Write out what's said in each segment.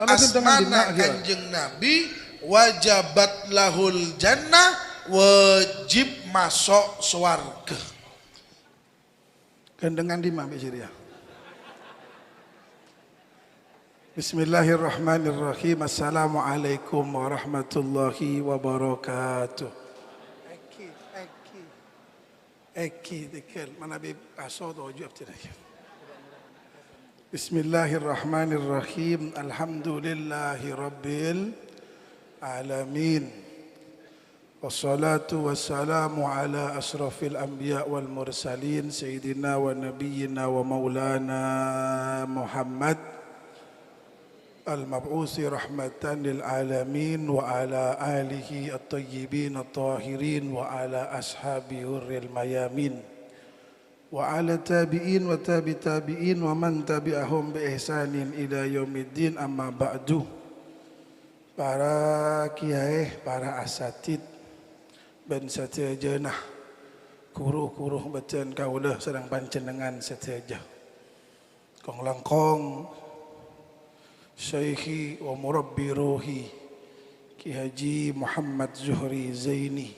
asmana Kanjeng Nabi wajabat lahul jannah, wajib masuk swarga. Gandengan di mana ya? Bismillahirrahmanirrahim. Assalamualaikum warahmatullahi wabarakatuh. Eki dekel mana be aso do jawab tidak. Bismillahirrahmanirrahim. Alhamdulillahi rabbil alamin. Wassalatu wassalamu ala asrafil anbiya wal mursalin sayyidina wa nabiyyina wa maulana Muhammad al-mab'uthi rahmatan lil alamin wa ala alihi at-tayyibin at-tahirin wa ala ashabi hurril mayamin wa ala tabi'in wa tabi'in wa man tabi'ahum bi ihsanin ila yaumiddin, amma ba'du. Para kiai, para asatid ben setejenah kuruh-kuruh bacaan kaulah sedang panjenengan seteja kong langkong Syekhi wa murabbi ruhi Ki Haji Muhammad Zuhri Zaini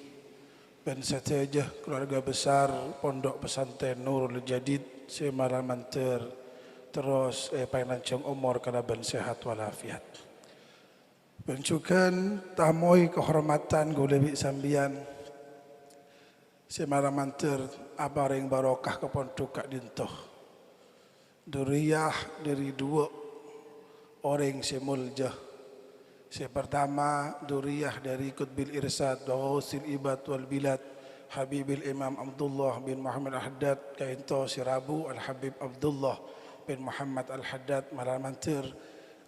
dan seteja keluarga besar Pondok Pesantren Nurul Jadid semalamanter terus panjang umur kana ben sehat walafiat. Bencukan tamoy kehormatan gulebi sambian semalamanter abareng barokah ke pondok kak dintoh duriyah dari dua orang semuljah. Pertama duriyah dari Qutbil Irsad wa Ghusil Ibad wal Bilad Habibil Imam Abdullah bin Muhammad Al-Haddad kainto si Rabu Al-Habib Abdullah bin Muhammad Al-Haddad malamantir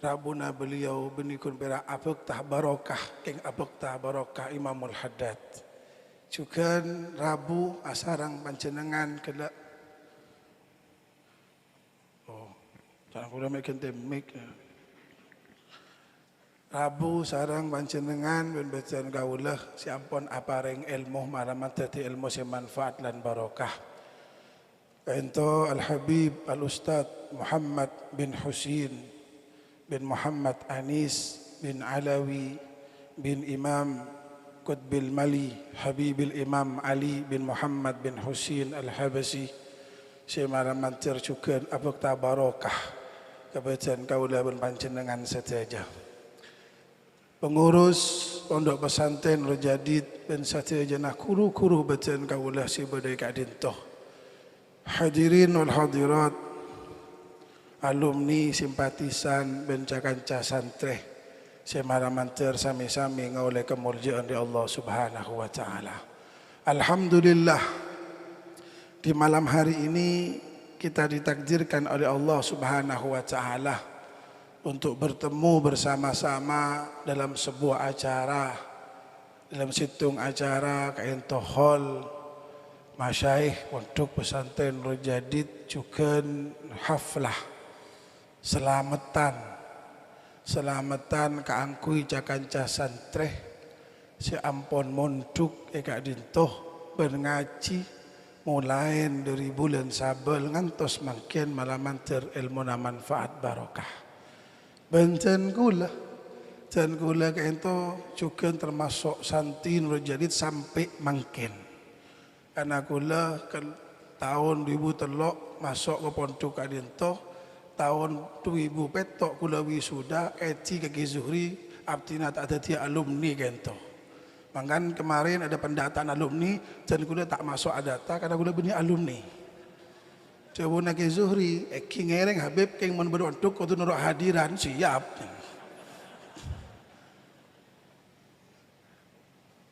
rabuna beliau benikun pera apek tah barokah keng apek tah barokah Imamul Haddad cukan Rabu asarang panjenengan kena jangan kuda makin temik Rabu sarang panjenengan ben bacaan kaulah siampun apareng ilmu malaman dadi ilmu sing manfaat lan barokah. Ento Al Habib Al Ustad Muhammad bin Husin bin Muhammad Anis bin Alawi bin Imam Qutbil Mali Habibil Imam Ali bin Muhammad bin Husin Al Habasi semalaman tercukan abuk tabarokah kebacaan kaulah ben panjenengan sedaja. Pengurus Pondok Pesantren Nurul Jadid dan satejenah kuru-kuru bacaan kaulah si badai kak dintoh. Hadirin wal hadirat, alumni simpatisan bencakanca santre semalamanter sami-sami ngoleh kemuliaan di Allah Subhanahu wa taala. Alhamdulillah di malam hari ini kita ditakdirkan oleh Allah Subhanahu wa taala untuk bertemu bersama-sama dalam sebuah acara, dalam situng acara kainto hall Masyaikh Pondok Pesantren Nurul Jadid juga haflah selamatan kaangkui cakanca santreh seampun monduk eka dintoh berngaji mulai dari bulan Sabel ngantos makin malaman ter ilmu na manfaat barokah. Bencen kula kainto juga termasuk santri Nurul Jadid sampai makin. Karena kula ke tahun 2003 masuk ke pondok kadinto, tahun 2000 petok kula wisuda eti ke Zuhri abtina tak ada dia alumni gento. Mangkan kemarin ada pendataan alumni dan kula tak masuk adata karena kula benih alumni. Coba nak Zuhri, king ngereng Habib king mun berondok kudu nurut hadiran siap.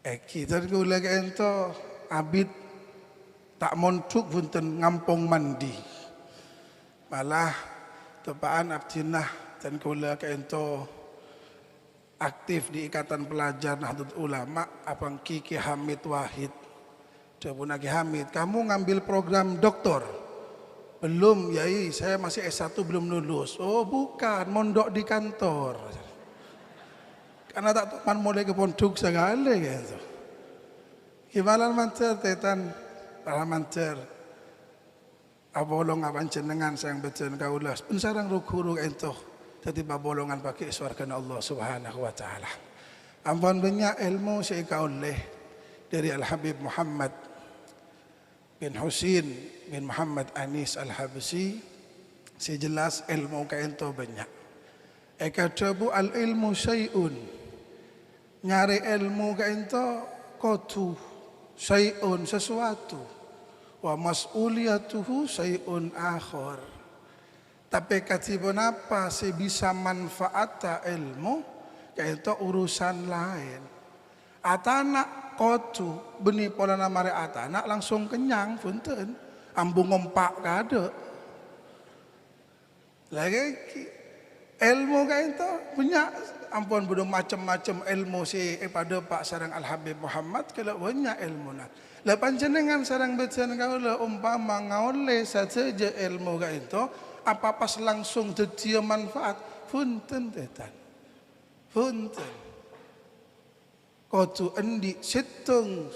Kita kula gento abid tak montuk punten ngampung mandi. Malah tepaan abdinah dan kula kento aktif di Ikatan Pelajar Nahdlatul Ulama abang Ki Hamid Wahid. Coba nak Hamid, kamu ngambil program doktor? Belum, yai, saya masih S1 belum lulus. Oh bukan, mondok di kantor. Karena tak teman mulai ke pondok segala gitu. Gimana mancer tetan, para mancer. Abolong apan jenengan sayang bacaan kaulas. Pensarang rukuru entoh Jadi babolongan pakai suarkan Allah Subhanahu wa taala. Ampun banyak ilmu saya oleh dari Al Habib Muhammad bin Husin bin Muhammad Anis Al Habsi. Saya jelas ilmu kaento banyak. Eka coba al ilmu syai'un. Nyari ilmu kaento kotu syai'un sesuatu. Wa mas'uliyatuhu syai'un akhar. Tapi katibun apa saya bisa manfaat ilmu kaento urusan lain. Atana kotu benih pola namare atana langsung kenyang punten. Ambung ngompak kade. Lagi ilmu kaento banyak. Ampun belum macam-macam ilmu si pada Pak sarang Al Habib Muhammad kalau banyak ilmu nak. Lepas jenengan sarang becan kau le umpama ngaule saja ilmu kaento apa pas langsung jadi manfaat punten tetan. Punten. Kotu endi situng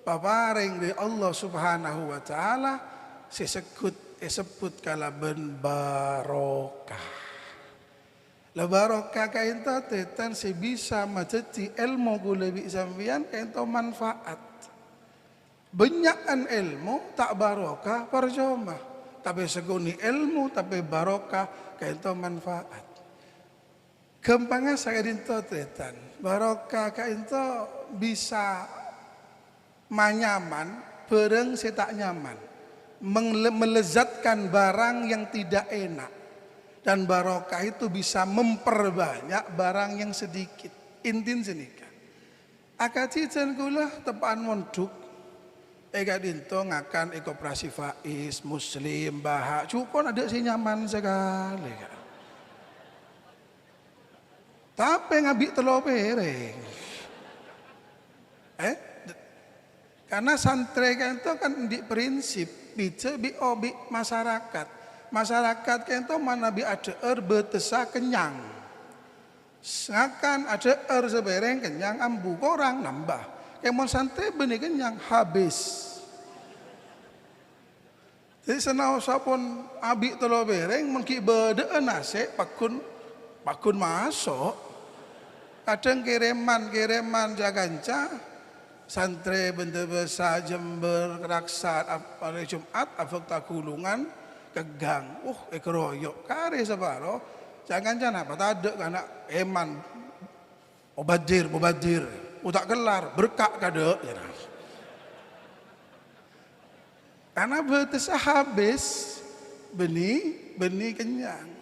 paparing dari Allah Subhanahu wa taala sebut kala ben barokah. La barokah kaento tetan si bisa maceti ilmu gula bi sambian kaento manfaat. Banyakan ilmu tak barokah percuma. Tapi seguni ilmu tapi barokah kaento manfaat. Gampangnya saya dinto tetan. Barokah kaento bisa manyaman bareng si tak nyaman. Melezatkan barang yang tidak enak. Dan barokah itu bisa memperbanyak barang yang sedikit. Intin senika. Akati can kula tepaan monduk. Eka dinto ngakan koperasi Faiz, Muslim, Bahak. Cukon ada si nyaman sekali. Tapi ngabik telur pereng. Karena santri itu kan di prinsip bisa bi masyarakat. Masyarakat kento mana bi ada betesa kenyang. Akan ada sebereng kenyang ambu korang nambah. Kemon santri benih kenyang habis. Jadi senau sapon abik telur bereng mengki bede nase pakun masuk. Kadang kiriman jaganca santri benda besar Jember Keraksat hari Jumat afak takulungan kegang keroyok kare sabaro jangan apa tade kana eman mubadir utak gelar berkak kade ya. Karena betes habis benih kenyang.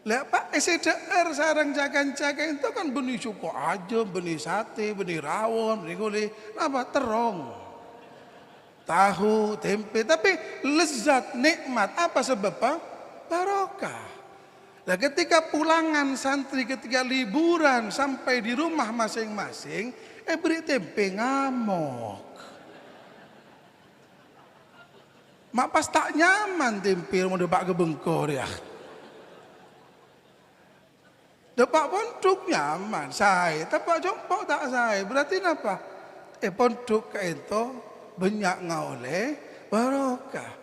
Lah Pak SDR sarang jagan-jaga itu kan benih cuko aja, benih sate, benih rawon, benih gulai, apa terong. Tahu, tempe, tapi lezat, nikmat. Apa sebabnya? Barokah. Nah ketika pulangan santri, ketika liburan sampai di rumah masing-masing, beri tempe ngamuk. Mak pas tak nyaman tempe mau depak ke bengkor ya. Depak pondok nyaman, saya. Tepak jompo tak saya. Berarti apa? Pondok itu banyak ngaule barokah.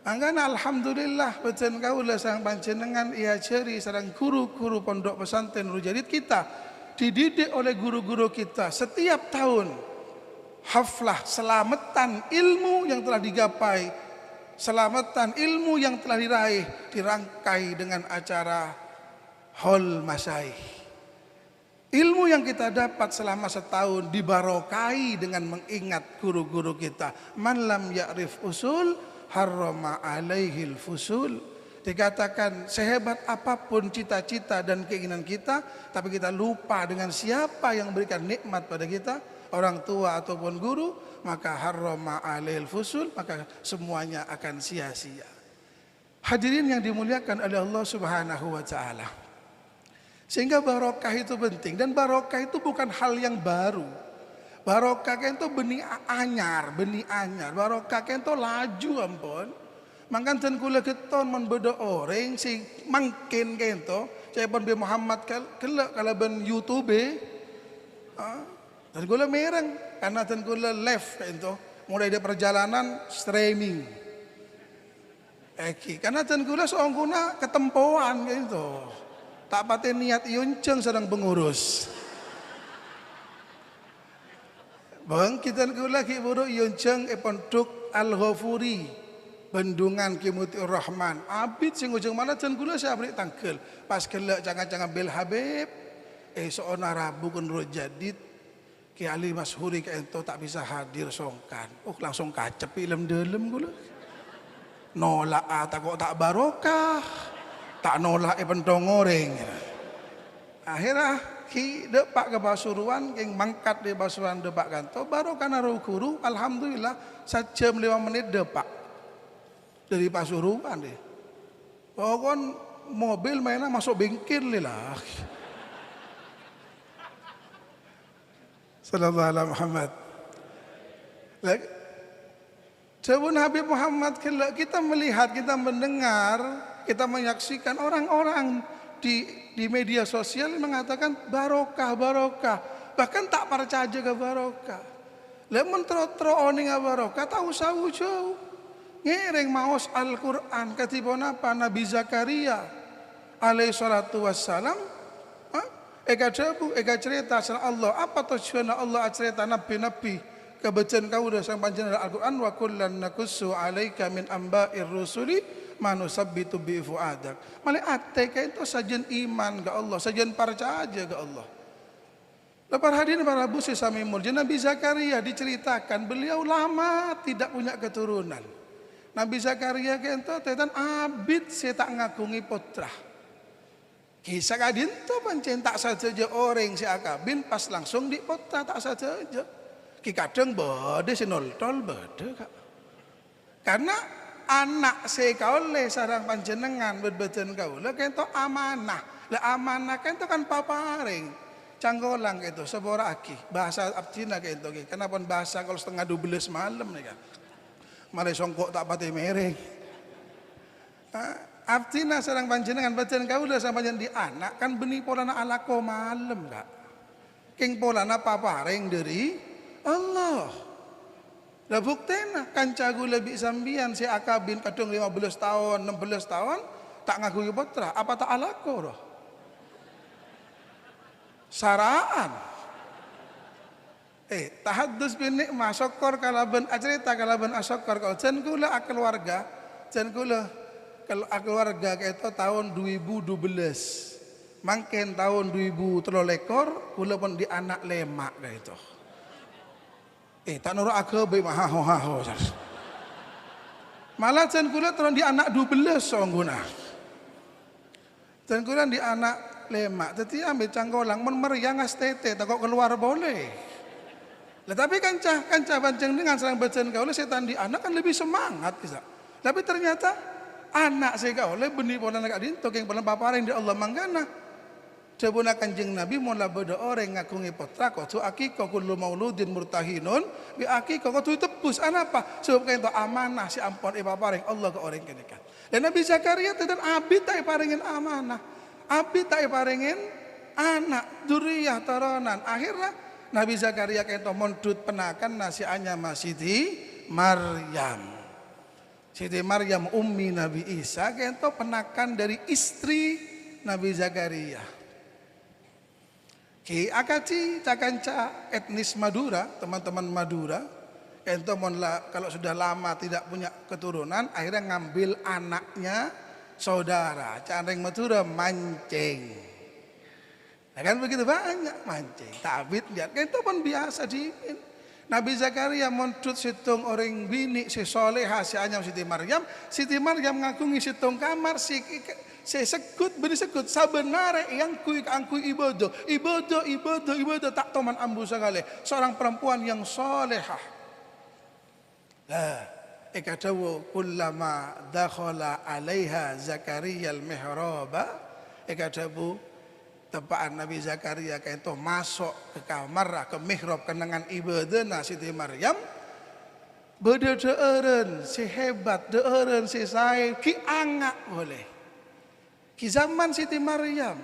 Angkan alhamdulillah betul kaula sang panjenengan ia ceri sareng guru-guru pondok pesantren Nurul kita dididik oleh guru-guru kita setiap tahun haflah selamatan ilmu yang telah digapai, selamatan ilmu yang telah diraih dirangkai dengan acara Hol Masaih. Ilmu yang kita dapat selama setahun dibarokai dengan mengingat guru-guru kita. Man lam ya'rif usul harrama alaihil fusul. Dikatakan sehebat apapun cita-cita dan keinginan kita, tapi kita lupa dengan siapa yang memberikan nikmat pada kita, orang tua ataupun guru, maka harrama alaihil fusul, maka semuanya akan sia-sia. Hadirin yang dimuliakan oleh Allah Subhanahu wa taala. Sehingga barokah itu penting, dan barokah itu bukan hal yang baru. Barokah itu benih anyar. Barokah itu laju ampun. Mangkan ten kula keton men beda orang sing mangkin kento, saya pun bi Muhammad kelak kalau ben YouTube. Dan kula mereng karena ten kula live kento, mulai dari perjalanan streaming. Karena ten kula seorang guna ketempoan kento. tak pati niat yunceng sedang pengurus. Bang kita lagi buruk yunceng pondok Al-Ghafuri bendungan Kimuti Rahman abid sing ujung mana jan kula saya beri tangkel pas kelak jangan bel Habib seorang Rabu kun jadid Ki Ali Mashuri ke ento tak bisa hadir songkan langsung kacep film dalam kula nolak kok tak barokah tak nolak pentong goreng akhirnya ki depak ke Pasuruan king mangkat di Pasuruan depak kanto baru karena guru alhamdulillah 1 jam 5 menit depak dari Pasuruan deh pokoknya mobil mainnya masuk bengkel lah sallallahu alaihi Muhammad lagi sebelum Habib Muhammad kita melihat kita mendengar kita menyaksikan orang-orang di media sosial mengatakan barokah bahkan tak percaya ke barokah lemon tro oning barokah tahu sawu jauh ngereng maos Al-Quran ketiba apa Nabi Zakaria alaihi salatu wassalam eka cerita sama Allah apa tujuan Allah cerita nabi kebetulan kau udah sang panjenengan Al-Quran wa kullan nakussu alaika min amba'ir rusuli manusabbitu bi fuadak male ate kayak itu sajian iman ke Allah sajian percaya ke Allah lepas hadirin para bu sesami mulja Nabi Zakaria diceritakan beliau lama tidak punya keturunan Nabi Zakaria kayak itu tetan abid saya tak ngakungi putra kisah kadin tu pancen tak saja orang si akabin pas langsung di putra tak saja ki kadang bade sinol tol bade kak karena anak sekaule sarang panjenengan berbeten kaula kento amanah lah amanah kento kan paparing canggolang itu sebora aki bahasa Cina kento kenapa bahasa kalau setengah 12 malam nih kan mari songkok tak pati mereng Abtina sarang panjenengan beten kaula sama panjenengan di anak kan benih polana alako malam kak king polana paparing dari Allah lah buktena kancagu lebih sambian si akabin kadung 15 tahun 16 tahun tak ngaku putra apa tak alako roh saraan tahaddus bin nikmah syukur kalaban acerita kalaban asyukur kau jan kula keluarga jan kula keluarga itu tahun 2012 mangken tahun 2013 kula pun di anak lemak kayak itu tak nurut aku maho malah jan kula terus di anak 12 songguna jan kula di anak lemak jadi ambil canggolang men meriang tete tak kok keluar boleh lah tapi kanca panceng dengan serang bacan kau setan di anak kan lebih semangat bisa tapi ternyata anak saya kau benih pola nak adin tokeng pola paparing di Allah manggana Sebuna kanjeng Nabi mula beda orang ngakungi putra kau tu akikah kullu mauludin murtahinun bi akikah kau tu tebus apa sebab kau itu amanah si ampun paparing Allah ke orang kene kan dan Nabi Zakaria tenan abid tak paringin amanah abid tak paringin anak duriyah taranan akhirnya Nabi Zakaria kento mondut penakan nasi anyama Siti Maryam ummi Nabi Isa kento penakan dari istri Nabi Zakaria Ki akaci cakanca etnis Madura, teman-teman Madura, ento kalau sudah lama tidak punya keturunan, akhirnya ngambil anaknya saudara, careng Madura mancing. Nah kan begitu banyak mancing. Tabit lihat, itu pun biasa diin. Nabi Zakaria montut situng orang bini si soleha si anyam Siti Maryam ngakungi situng kamar si sekut beri sekut sabenare yang angkui ibadah tak toman ambu sagale seorang perempuan yang solehah ikadawu kullama dakhala alaiha Zakaria al-mihraba ikadawu tepaan Nabi Zakaria kayak itu masuk ke kamar ke mihrab kenangan ibadah Siti Maryam beda deeren si hebat deeren si saya ki angak boleh di zaman Siti Maryam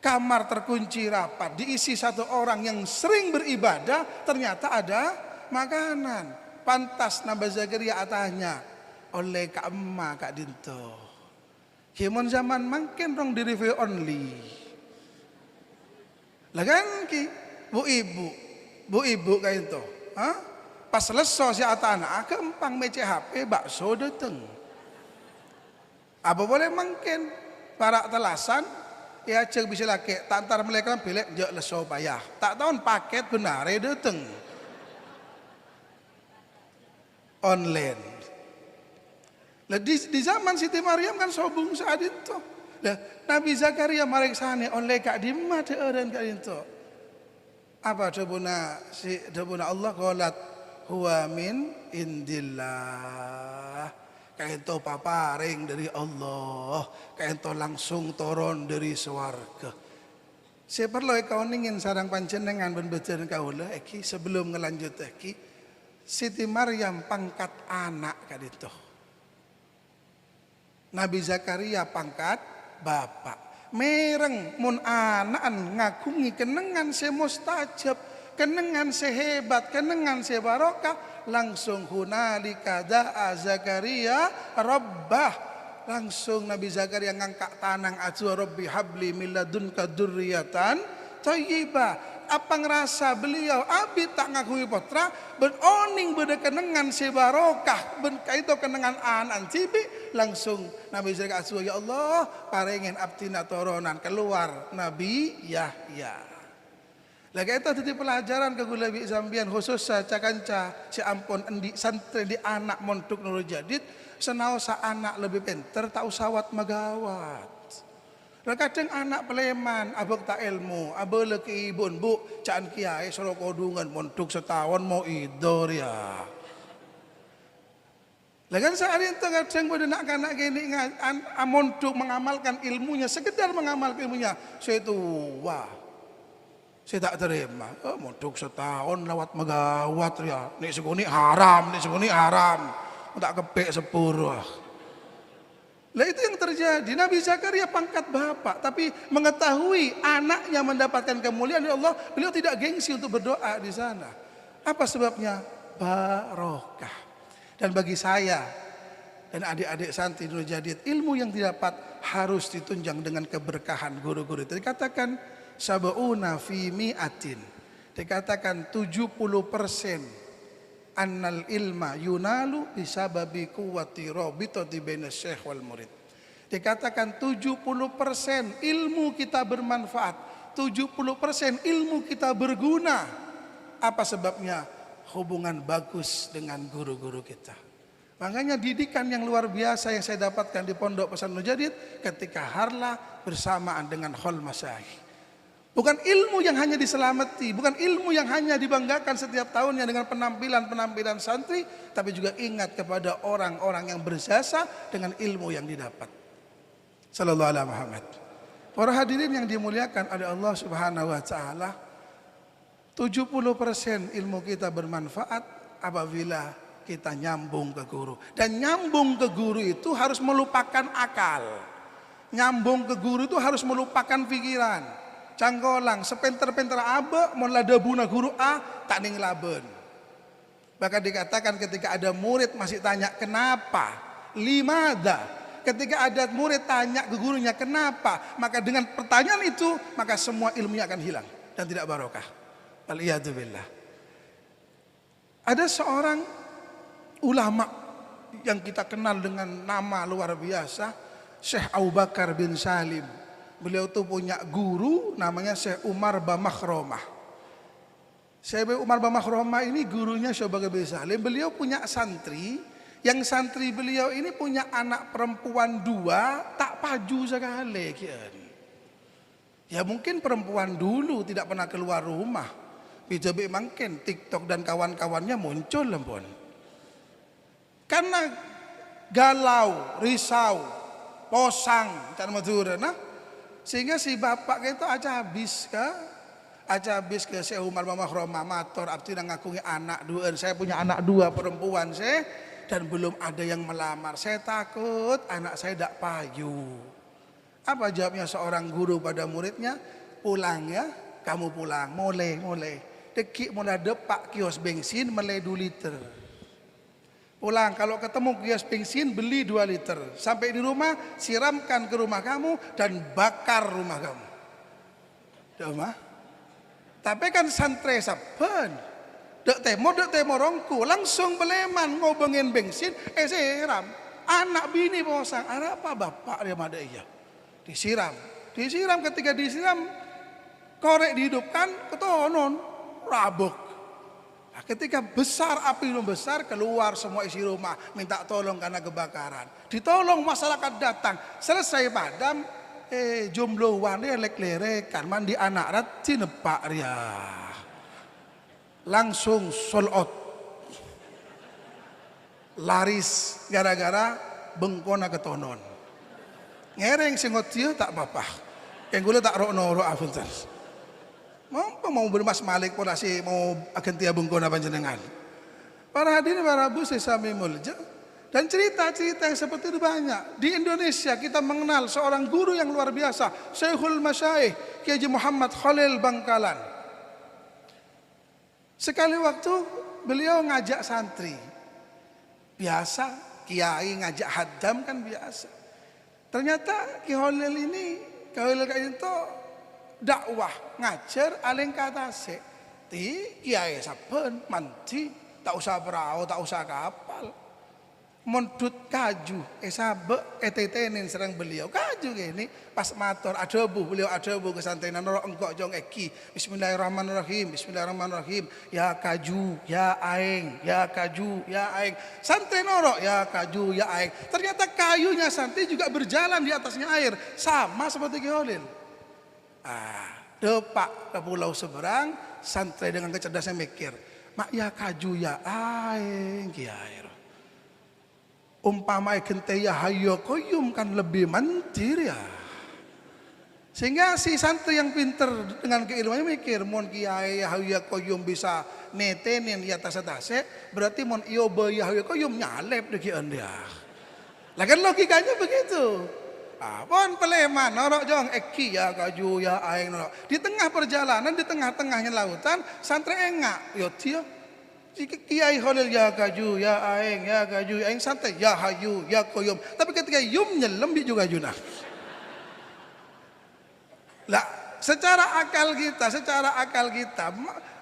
kamar terkunci rapat diisi satu orang yang sering beribadah ternyata ada makanan pantas Nabi Zakaria atanya oleh Kak Emma Kak Dinto Kimon zaman mangken rong di review only. Lah kan ki bu ibu kayak itu. Pas selesai si atana kempang mece HP bakso dateng. Apa boleh mangken para telasan ya cek bisa laki tak antar mereka pilih jauh leso payah. Tak tahun paket benar dateng online. Lah di zaman Siti Maryam kan sobung saat itu. Lah Nabi Zakaria mareksane oleh kak dimah teureun kak itu. Apa debuna Allah qalat huwa min indillah. Kayak itu paparing dari Allah, kayak itu langsung turun dari swarga. Saya perlu kau ningin sarang panjenengan ben beten kaula iki sebelum ngelanjut iki. Siti Maryam pangkat anak kad itu. Nabi Zakaria pangkat bapak. Mereng mun anaan ngakungi kenengan se mustajab, kenengan se hebat, kenengan se barokah. Langsung hunalika da'a Zakaria rabbah. Langsung Nabi Zakaria ngangkat tanang atu rabbi habli min ladunka dzurriatan thayyibah. Apa ngerasa beliau abi tak ngakui putra ben oning bede kenengan se barokah ben kaito kenengan anan cibi langsung Nabi Zakaria atu ya Allah parengen abdina toronan keluar Nabi Yahya. Lagi itu jadi pelajaran ke gula bi zambian khusus saja kanca si ampun endi santri di anak montuk nurul jadid senaosa anak lebih pinter tak usawat magawat. Kadang anak peleman abek tak ilmu abel ke ibun bu caan kiai soro kodungan montuk setahun mau idor ya. Lagan saat itu kadang pada nak kanak gini montuk mengamalkan ilmunya sekedar mengamalkan ilmunya saya itu wah. Saya tak terima. Montuk setahun lawat megawat ya. Nek seguni haram, nek seguni haram. Tak kepek sepuluh. Lah itu yang terjadi. Nabi Zakaria pangkat bapak, tapi mengetahui anaknya mendapatkan kemuliaan dari Allah, beliau tidak gengsi untuk berdoa di sana. Apa sebabnya? Barokah. Dan bagi saya dan adik-adik santri Nurul Jadid, ilmu yang didapat harus ditunjang dengan keberkahan guru-guru. Itu dikatakan sab'una fi mi'atin. Dikatakan 70% annal ilma yunalu bisababi quwwati rabitati baina syekh wal murid. Dikatakan 70% ilmu kita bermanfaat, 70% ilmu kita berguna. Apa sebabnya? Hubungan bagus dengan guru-guru kita. Makanya didikan yang luar biasa yang saya dapatkan di Pondok Pesantren Jadid ketika harlah bersamaan dengan khol masyayikh. Bukan ilmu yang hanya diselamati, bukan ilmu yang hanya dibanggakan setiap tahunnya dengan penampilan-penampilan santri, tapi juga ingat kepada orang-orang yang berjasa dengan ilmu yang didapat. Sallallahu alaihi Muhammad. Para hadirin yang dimuliakan oleh Allah Subhanahu wa taala, 70% ilmu kita bermanfaat apabila kita nyambung ke guru. Dan nyambung ke guru itu harus melupakan akal. Nyambung ke guru itu harus melupakan pikiran. Canggolang, sepenter-penter abe, mun ladabuna guru A, tak ning laben. Bahkan dikatakan ketika ada murid masih tanya kenapa, limada. Ketika ada murid tanya ke gurunya kenapa, maka dengan pertanyaan itu, maka semua ilmunya akan hilang dan tidak barokah. Waliyadzubillah. Ada seorang ulama yang kita kenal dengan nama luar biasa, Syekh Abu Bakar bin Salim. Beliau tuh punya guru namanya Syekh Umar Bamakhromah. Syekh Umar Bamakhromah ini gurunya Syekh Abu Bakar bin Salim. Beliau punya santri, yang santri beliau ini punya anak perempuan 2, tak paju sekali. Ya mungkin perempuan dulu tidak pernah keluar rumah. Bijabe mungkin TikTok dan kawan-kawannya muncul lempon. Karena galau, risau, posang, cara madura, nah. Sehingga si bapak itu aja habis ke Syekh Umar Bamakhromah matur abdi nang ngakungi anak 2. Saya punya anak 2 perempuan saya dan belum ada yang melamar. Saya takut anak saya tidak payu. Apa jawabnya seorang guru pada muridnya? Pulang ya, kamu pulang, mulai. Dekik mulai depak kios bensin mulai 2 liter. Pulang kalau ketemu kios bensin beli 2 liter. Sampai di rumah siramkan ke rumah kamu dan bakar rumah kamu. Dema. Tapi kan santre saben. Dek temo rongku langsung beleman ngobengin bensin siram. Anak bini posang, ada apa bapak dia mada iya. Disiram ketika disiram korek dihidupkan ketonon rabuk. Nah, ketika besar api besar keluar semua isi rumah minta tolong karena kebakaran. Ditolong masyarakat datang selesai padam jumlah wani lek-lerekan mandi anak rat cinepak ria. Langsung sold out. Laris gara-gara bengkona ketonon. Ngereng singot dia tak apa-apa. Yang gula tak rok apunten. Mau bermas malik pun masih mau akan tia bengkona panjenengan. Para hadirin para bu sesami mulja dan cerita-cerita yang seperti itu banyak. Di Indonesia kita mengenal seorang guru yang luar biasa, Syekhul Masyaikh Kiai Haji Muhammad Khalil Bangkalan. Sekali waktu beliau ngajak santri. Biasa kiai ngajak haddam kan biasa. Ternyata Ki Khalil ini itu dakwah ngajar aling katase ti kiai saben mandi tak usah perahu tak usah kapal mondut kaju sabe etetenin serang beliau kaju gini pas matur adabu beliau adabu kesantenan noro engkok jong eki bismillahirrahmanirrahim ya kaju ya aing santai noro ya kaju ya aing ternyata kayunya santai juga berjalan di atasnya air sama seperti Ki Khalil. Depak ke pulau seberang santai dengan kecerdasan mikir mak ya kaju ya aing kiai umpama gente ya hayo koyum kan lebih mantir ya sehingga si santri yang pinter dengan keilmuannya mikir mon kiai ya hayo koyum bisa netenin di atas berarti mon iyo ya hayo koyum nyalep dekian dia lah kan logikanya begitu. Pon peleman norok jong eki ya kaju ya aing norok di tengah perjalanan di tengah-tengahnya lautan santri engak yo tio Kiai Khalil ya kaju ya aing santai ya hayu ya koyum tapi ketika yum nyelam dia juga junah lah secara akal kita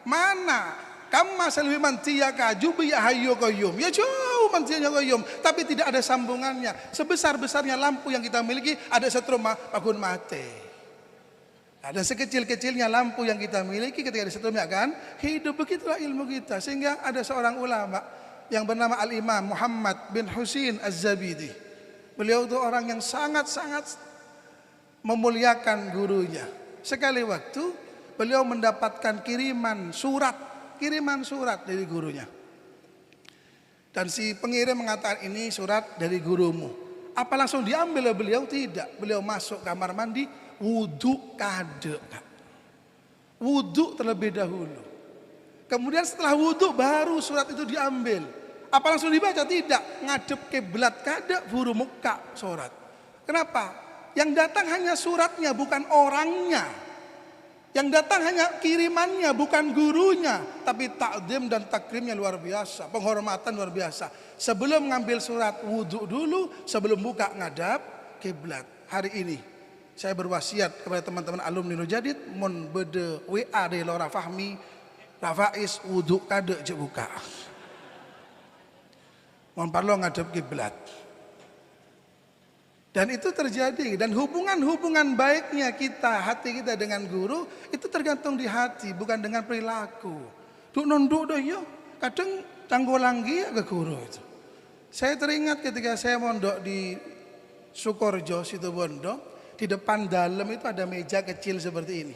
mana kamu masih lebih manti ya kaju ya hayu koyum ya jauh mantinya koyum tapi tidak ada sambungannya sebesar-besarnya lampu yang kita miliki ada setruma pakun mate. Ada sekecil-kecilnya lampu yang kita miliki ketika disetrumnya kan hidup begitulah ilmu kita sehingga ada seorang ulama yang bernama Al-Imam Muhammad bin Husin Az-Zabidi. Beliau itu orang yang sangat-sangat memuliakan gurunya. Sekali waktu beliau mendapatkan kiriman surat dari gurunya. Dan si pengirim mengatakan ini surat dari gurumu. Apa langsung diambil oleh beliau? Tidak. Beliau masuk kamar mandi wudhu kade, wudhu terlebih dahulu. Kemudian setelah wudhu baru surat itu diambil. Apa langsung dibaca? Tidak. Ngadep kiblat kade buru muka surat. Kenapa? Yang datang hanya suratnya bukan orangnya. Yang datang hanya kirimannya bukan gurunya. Tapi takdim dan takrimnya luar biasa. Penghormatan luar biasa. Sebelum ngambil surat wudhu dulu. Sebelum buka ngadap kiblat. Hari ini saya berwasiat kepada teman-teman alumni Nurjadid mun bede WA dari Lora Fahmi Rafais wudhu kade je buka. Mun parlo ngadep kiblat. Dan itu terjadi dan hubungan baiknya hati kita dengan guru itu tergantung di hati bukan dengan perilaku. Duk nunduk doh yo kadang tanggolanggi ke guru itu. Saya teringat ketika saya mondok di Sukorjo Situbondo. Di depan dalam itu ada meja kecil seperti ini.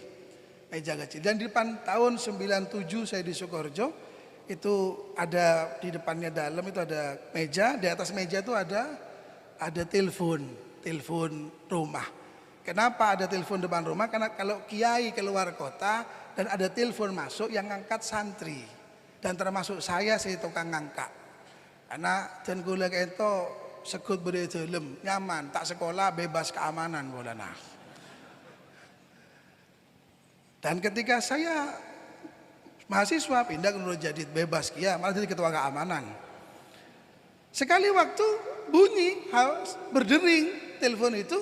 Meja kecil. Dan di depan tahun 97 saya di Sukorjo. Itu ada di depannya dalam itu ada meja. Di atas meja itu ada telepon rumah. Kenapa ada telepon depan rumah? Karena kalau kiai keluar kota dan ada telepon masuk yang ngangkat santri. Dan termasuk saya tukang ngangkat. Karena dan gula itu sekut beri dalam nyaman tak sekolah bebas keamanan bolana. Dan ketika saya mahasiswa pindah ke Nurjadid bebas malah jadi ketua keamanan. Sekali waktu bunyi, berdering telepon itu,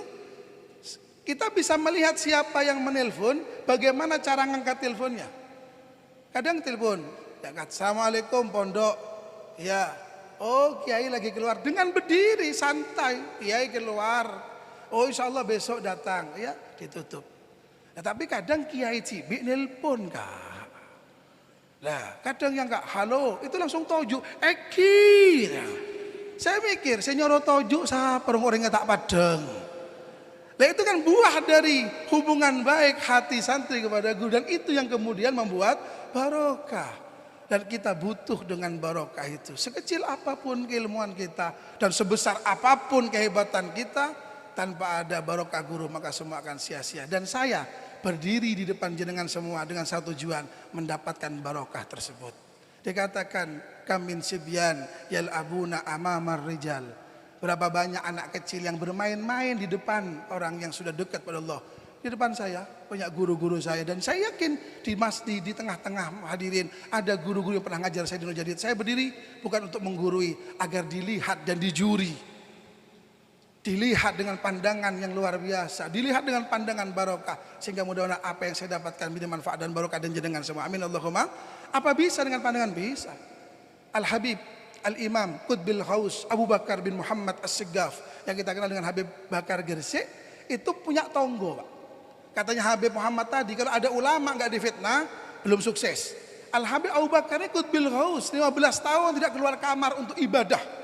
kita bisa melihat siapa yang menelpon, bagaimana cara ngangkat teleponnya. Kadang telepon, ya, assalamualaikum pondok, ya, oh kiai lagi keluar, dengan berdiri santai, kiai keluar, oh insya Allah besok datang, ya ditutup. Nah, tapi kadang kiai cibik nelpon kak. Nah, kadang yang enggak halo itu langsung tojuk Eki. Nah, saya mikir saya nyoro tojuk siapa orang tak padeng. Nah, itu kan buah dari hubungan baik hati santri kepada guru, dan itu yang kemudian membuat barokah. Dan kita butuh dengan barokah itu. Sekecil apapun keilmuan kita dan sebesar apapun kehebatan kita, tanpa ada barokah guru maka semua akan sia-sia. Dan saya berdiri di depan jenengan semua dengan satu tujuan, mendapatkan barokah tersebut. Dikatakan kamin sibyan yal'abuna amamar rijal. Berapa banyak anak kecil yang bermain-main di depan orang yang sudah dekat pada Allah. Di depan saya banyak guru-guru saya, dan saya yakin di masjid di tengah-tengah hadirin ada guru-guru yang pernah ngajar saya di Nurjadid. Saya berdiri bukan untuk menggurui, agar dilihat dan dijuri. Dilihat dengan pandangan yang luar biasa, dilihat dengan pandangan barokah, sehingga mudah-mudahan apa yang saya dapatkan menjadi manfaat dan barokah dan jenengan semua. Amin Allahumma. Apa bisa dengan pandangan? Bisa. Al-Habib Al-Imam Qutbil Ghaus Abu Bakar bin Muhammad As-Siggaf, yang kita kenal dengan Habib Bakar Gersik, itu punya tonggo, Pak. Katanya Habib Muhammad tadi, kalau ada ulama nggak difitnah, belum sukses. Al-Habib Abu Bakar ini Qutbil Ghaus, 15 tahun tidak keluar kamar untuk ibadah.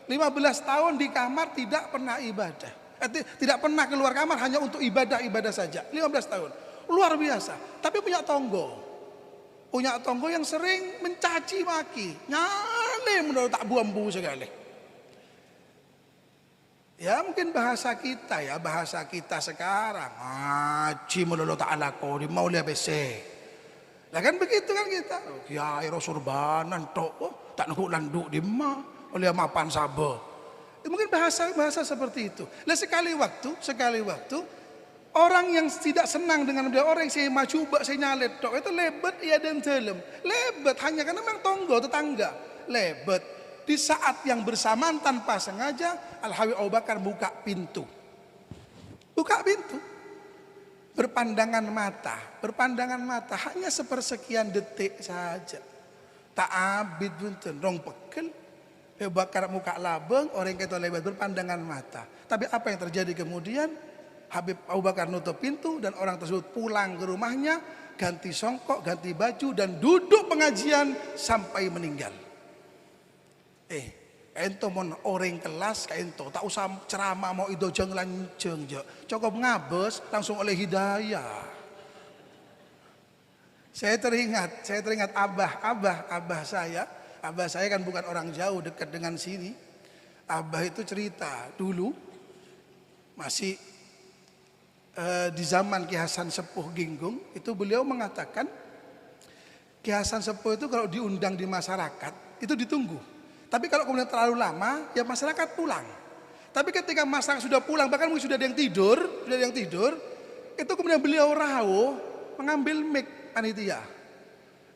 15 tahun di kamar tidak pernah ibadah. Tidak pernah keluar kamar, hanya untuk ibadah saja. 15 tahun. Luar biasa. Tapi punya tonggo. Punya tonggo yang sering mencaci maki. Nyale menurut tak buambu sekali. Ya mungkin bahasa kita ya, bahasa kita sekarang. Ngaji melulu ta'ala kodi mau lihat BC. Nah kan begitu kan kita. Kiai Rasulbanan tok, oh, tak nunggu landuk di ma. Oleh mapan sabar. Mungkin bahasa seperti itu. Nah sekali waktu orang yang tidak senang dengan dia, orang yang saya maju saya nyalet tok, itu lebet ya dan dalam. Lebet hanya karena memang tonggo tetangga. Lebet. Di saat yang bersamaan tanpa sengaja Al-Habib Abu Bakar buka pintu. Buka pintu. Berpandangan mata hanya sepersekian detik saja. Tak abid bunten rong pekel. Abu Bakar muka labeng, orang kata lebat berpandangan mata. Tapi apa yang terjadi kemudian? Habib Abu Bakar nutup pintu dan orang tersebut pulang ke rumahnya, ganti songkok, ganti baju, dan duduk pengajian sampai meninggal. Ento mon orang kelas ento tak usah ceramah mau itu jeng lanceng je. Cukup ngabes langsung oleh hidayah. Saya teringat abah saya. Abah saya kan bukan orang jauh, dekat dengan sini. Abah itu cerita dulu masih di zaman Ki Hasan Sepuh Ginggung, itu beliau mengatakan Ki Hasan Sepuh itu kalau diundang di masyarakat itu ditunggu. Tapi kalau kemudian terlalu lama ya masyarakat pulang. Tapi ketika masyarakat sudah pulang, bahkan mungkin sudah ada yang tidur, itu kemudian beliau rawuh mengambil mic panitia.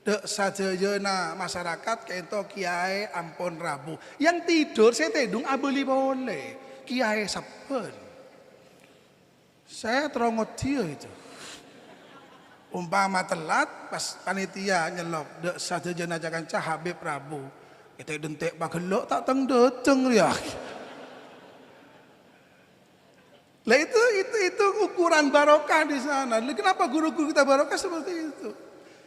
Dek sadayana masyarakat kento kiai ampun Rabu. Yang tidur saya tedung abeli boleh. Kiai saben. Saya terongot dia itu. Umpama telat pas panitia nyelok dek sadayana jangan cah Habib Rabu. Kita dentek bagelok tak teng dateng ya. Lah itu ukuran barokah di sana. Kenapa guru-guru kita barokah seperti itu?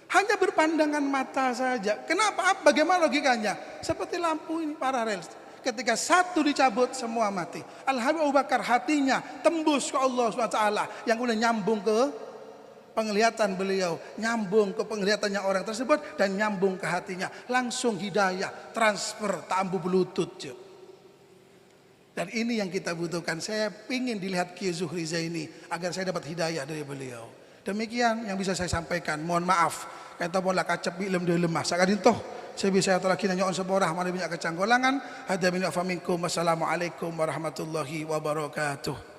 Hanya berpandangan mata saja. Kenapa? Bagaimana logikanya? Seperti lampu ini paralel. Ketika satu dicabut semua mati. Al-Habib Abu Bakar hatinya tembus ke Allah SWT, yang kemudian nyambung ke penglihatan beliau, nyambung ke penglihatannya orang tersebut, dan nyambung ke hatinya. Langsung hidayah, transfer, tambu bluetooth. Dan ini yang kita butuhkan. Saya ingin dilihat Kiai Zuhri Zaini agar saya dapat hidayah dari beliau. Demikian yang bisa saya sampaikan. Mohon maaf. Kata bola kacep ilm de lemah. Sakadin toh saya bisa lagi nanya on seborah mana banyak kecanggolangan. Hada min afaminkum. Wassalamualaikum warahmatullahi wabarakatuh.